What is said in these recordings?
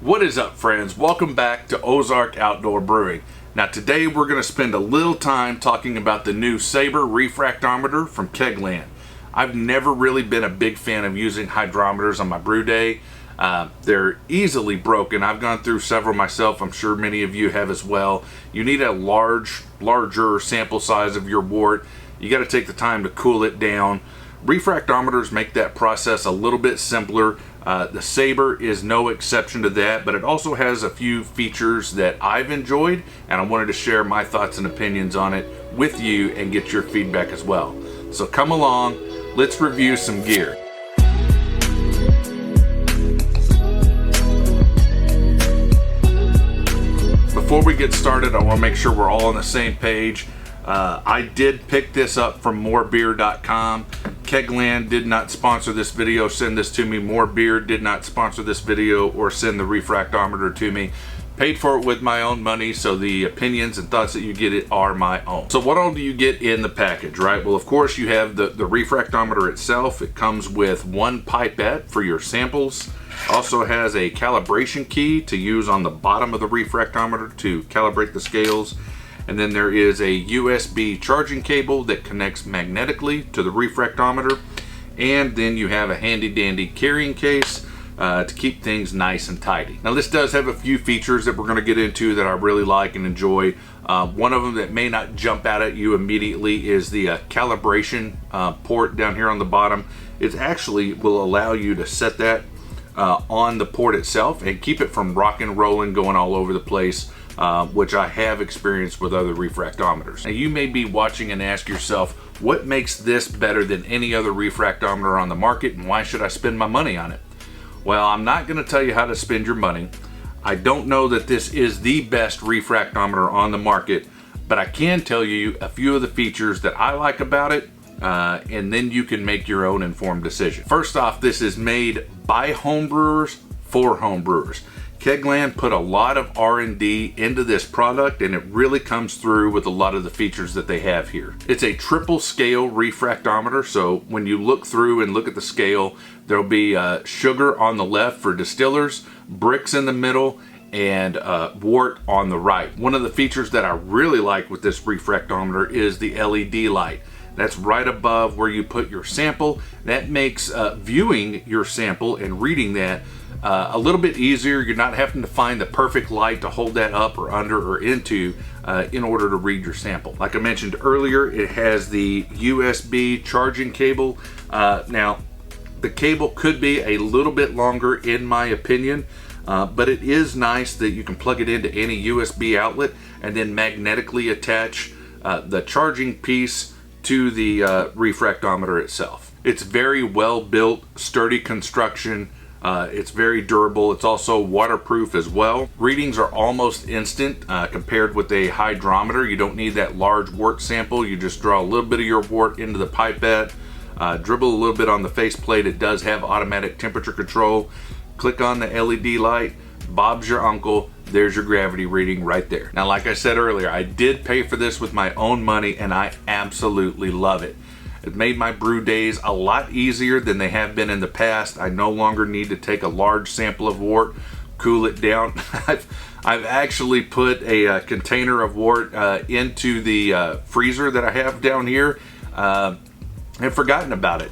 What is up, friends? Welcome back to Ozark Outdoor Brewing. Now today we're going to spend a little time talking about the new Saber refractometer from Kegland. I've never really been a big fan of using hydrometers on my brew day. They're easily broken. I've gone through several myself. I'm sure many of you have as well. You need a larger sample size of your wort. You got to take the time to cool it down. Refractometers make that process a little bit simpler. The Saber is no exception to that, but it also has a few features that I've enjoyed, and I wanted to share my thoughts and opinions on it with you and get your feedback as well. So come along, let's review some gear. Before we get started, I want to make sure we're all on the same page. I did pick this up from morebeer.com. Kegland did not sponsor this video, send this to me. More Beer did not sponsor this video or send the refractometer to me. Paid for it with my own money, so the opinions and thoughts that you get are my own. So what all do you get in the package, right? Well, of course, you have the refractometer itself. It comes with one pipette for your samples. Also has a calibration key to use on the bottom of the refractometer to calibrate the scales. And then there is a USB charging cable that connects magnetically to the refractometer. And then you have a handy dandy carrying case to keep things nice and tidy. Now this does have a few features that we're going to get into that I really like and enjoy. One of them that may not jump out at you immediately is the calibration port down here on the bottom. It actually will allow you to set that on the port itself and keep it from rock and rolling, going all over the place. Which I have experienced with other refractometers. Now you may be watching and ask yourself, what makes this better than any other refractometer on the market, and why should I spend my money on it? Well, I'm not going to tell you how to spend your money. I don't know that this is the best refractometer on the market, but I can tell you a few of the features that I like about it, and then you can make your own informed decision. First off, this is made by homebrewers for homebrewers. Kegland put a lot of R&D into this product, and it really comes through with a lot of the features that they have here. It's a triple scale refractometer, so when you look through and look at the scale, there'll be sugar on the left for distillers, bricks in the middle, and wort on the right. One of the features that I really like with this refractometer is the LED light. That's right above where you put your sample. That makes viewing your sample and reading that a little bit easier. You're not having to find the perfect light to hold that up or under or into in order to read your sample. Like I mentioned earlier, it has the USB charging cable. Now, the cable could be a little bit longer in my opinion, but it is nice that you can plug it into any USB outlet and then magnetically attach the charging piece to the refractometer itself. It's very well built, sturdy construction. It's very durable. It's also waterproof as well. Readings are almost instant compared with a hydrometer. You don't need that large wort sample. You just draw a little bit of your wort into the pipette, dribble a little bit on the faceplate. It does have automatic temperature control. Click on the LED light, Bob's your uncle. There's your gravity reading right there. Now, like I said earlier, I did pay for this with my own money, and I absolutely love it. It made my brew days a lot easier than they have been in the past. I no longer need to take a large sample of wort, cool it down. I've actually put a container of wort into the freezer that I have down here and forgotten about it.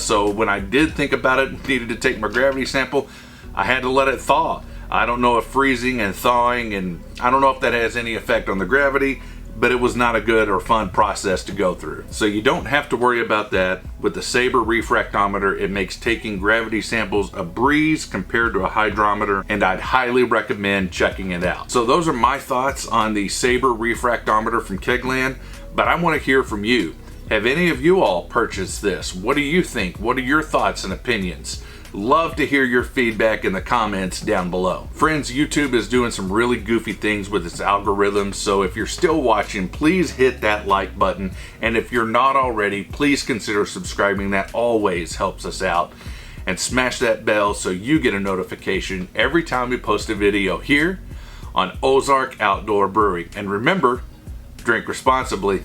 So when I did think about it and needed to take my gravity sample, I had to let it thaw. I don't know if freezing and thawing, and I don't know if that has any effect on the gravity, but it was not a good or fun process to go through. So you don't have to worry about that. With the Saber refractometer, it makes taking gravity samples a breeze compared to a hydrometer, and I'd highly recommend checking it out. So those are my thoughts on the Saber refractometer from Kegland, but I want to hear from you. Have any of you all purchased this? What do you think? What are your thoughts and opinions? Love to hear your feedback in the comments down below. Friends, YouTube is doing some really goofy things with its algorithms, so if you're still watching, please hit that like button, and if you're not already, please consider subscribing. That always helps us out. And smash that bell so you get a notification every time we post a video here on Ozark Outdoor Brewing. And remember, drink responsibly.